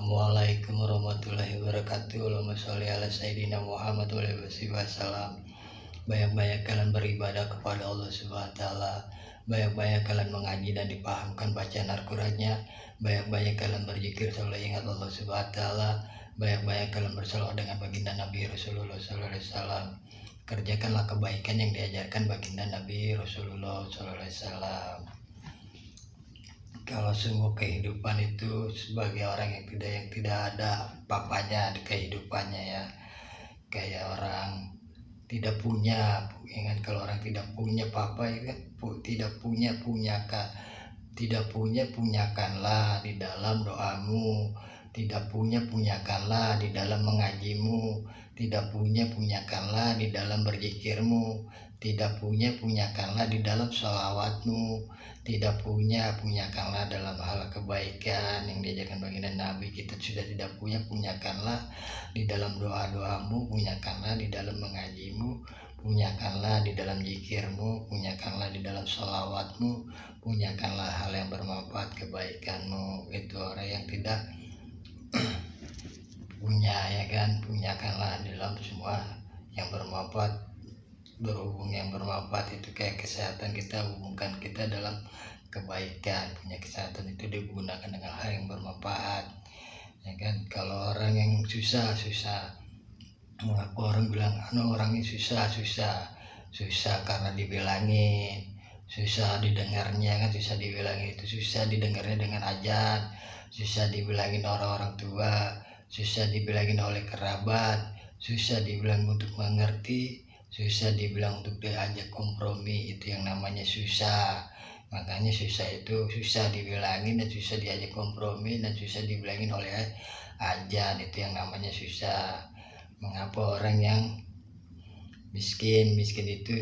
Assalamualaikum warahmatullahi wabarakatuh. Allahumma sholli ala sayyidina Muhammad wa alihi wasallam. Banyak-banyak kalian beribadah kepada Allah Subhanahu wa taala. Banyak-banyak kalian mengaji dan dipahamkan bacaan Al-Qur'annya. Banyak-banyak kalian berzikir selalu ingat Allah Subhanahu wa taala. Banyak-banyak kalian bersalawat dengan baginda Nabi Rasulullah sallallahu alaihi wasallam. Kerjakanlah kebaikan yang diajarkan baginda Nabi Rasulullah sallallahu alaihi wasallam. Kalau sungguh kehidupan itu sebagai orang yang tidak ada papanya di kehidupannya ya, kayak orang tidak punya, ingat kalau orang tidak punya papa ya kan, tidak punya punyakanlah di dalam doamu, tidak punya punyakanlah di dalam mengajimu, tidak punya punyakanlah di dalam berzikirmu, tidak punya punyakanlah di dalam sholawatmu, tidak punya punyakanlah dalam hal kebaikan yang diajarkan baginda Nabi. Kita sudah tidak punya punyakanlah di dalam doa-doamu, punyakanlah di dalam mengajimu, punyakanlah di dalam zikirmu, punyakanlah di dalam sholawatmu, punyakanlah hal yang bermanfaat kebaikanmu. Itu orang yang tidak punya ya kan, punyakanlah dalam semua yang bermanfaat. Berhubung yang bermanfaat itu kayak kesehatan, kita hubungkan kita dalam kebaikan. Punya kesehatan itu digunakan dengan hal yang bermanfaat ya kan. Kalau orang yang susah orang bilang orangnya susah karena dibilangin, susah didengarnya kan, susah dibilangin itu, susah didengarnya dengan ajan, susah dibilangin orang-orang tua, susah dibilangin oleh kerabat, susah dibilang untuk mengerti, susah dibilang untuk diajak kompromi. Itu yang namanya susah. Makanya susah itu susah dibilangin dan susah diajak kompromi dan susah dibilangin oleh ajan. Itu yang namanya susah. Mengapa orang yang miskin itu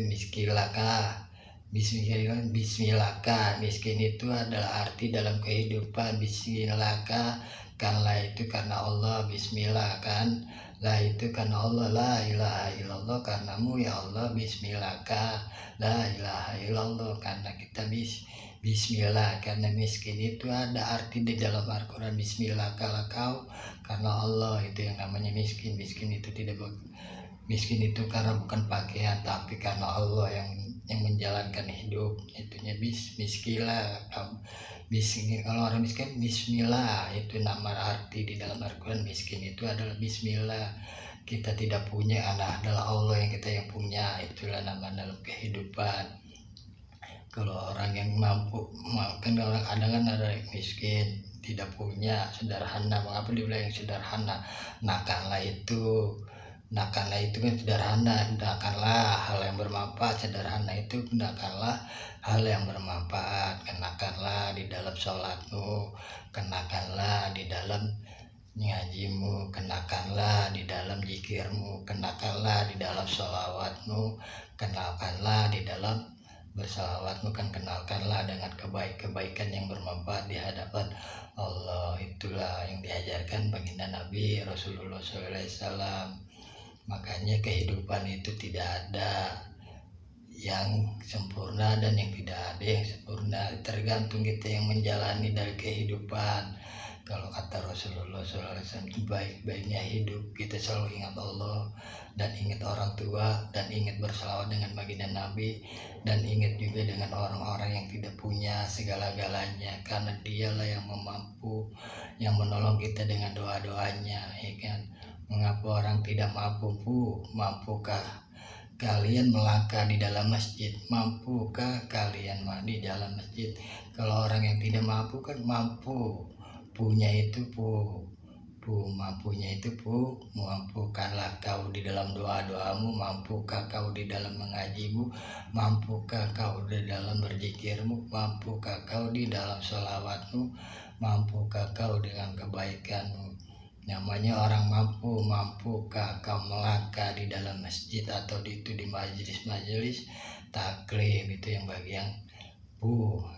bismillahkah, miskin itu adalah arti dalam kehidupan. Bismillahkah kanlah itu karena Allah, bismillah kan lah itu karena Allah, la ilaha illallah karenamu ya Allah, bismillahkah la ilaha illallah karena kita bismillah. Karena miskin itu ada arti di dalam Al-Quran, bismillah kalau kau karena Allah. Itu yang namanya miskin. Miskin itu karena bukan pakaian tapi karena Allah yang menjalankan hidup. Itunya miskilah miskin. Kalau orang miskin bismillah, itu nama arti di dalam Al-Quran. Miskin itu adalah bismillah. Kita tidak punya, adalah Allah yang punya. Itulah nama dalam kehidupan. Kalau orang yang mampu, kan orang ada yang miskin tidak punya, sederhana. Mengapa dibilang yang sederhana? Nakanlah itu kan sederhana. Gunakanlah hal yang bermanfaat. Sederhana itu gunakanlah hal yang bermanfaat. Kenakanlah di dalam sholatmu, kenakanlah di dalam ngajimu, kenakanlah di dalam zikirmu, kenakanlah di dalam sholawatmu, kenalkanlah di dalam bersalawatmu, kan kenalkanlah dengan kebaikan yang bermanfaat di hadapan Allah. Itulah yang diajarkan baginda Nabi Rasulullah SAW. Makanya kehidupan itu tidak ada yang sempurna dan yang tidak ada yang sempurna, tergantung kita yang menjalani dari kehidupan. Kalau kata Rasulullah SAW, baik-baiknya hidup kita selalu ingat Allah dan ingat orang tua dan ingat berselawat dengan baginda Nabi dan ingat juga dengan orang-orang yang tidak punya segala-galanya, karena dialah yang mampu, yang menolong kita dengan doa-doanya ya kan. Mengapa orang tidak mampukah kalian melangkah di dalam masjid? Mampukah kalian di dalam masjid? Kalau orang yang tidak mampu kan mampu, punya itu mampunya itu mampukanlah kau di dalam doa-doamu, mampukah kau di dalam mengajimu, mampukah kau di dalam berzikirmu, mampukah kau di dalam sholawatmu, mampukah kau dengan kebaikanmu. Namanya orang mampukah kau melangkah di dalam masjid atau di majelis taklim. Itu yang bagi yang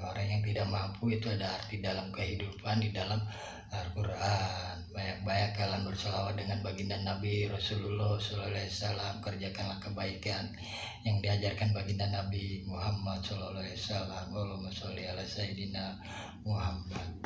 orang yang tidak mampu. Itu ada arti dalam kehidupan di dalam Al-Quran. Banyak-banyak kalian berselawat dengan baginda Nabi Rasulullah SAW. Kerjakanlah kebaikan yang diajarkan baginda Nabi Muhammad SAW. Allahumma sholli ala sayyidina Muhammad.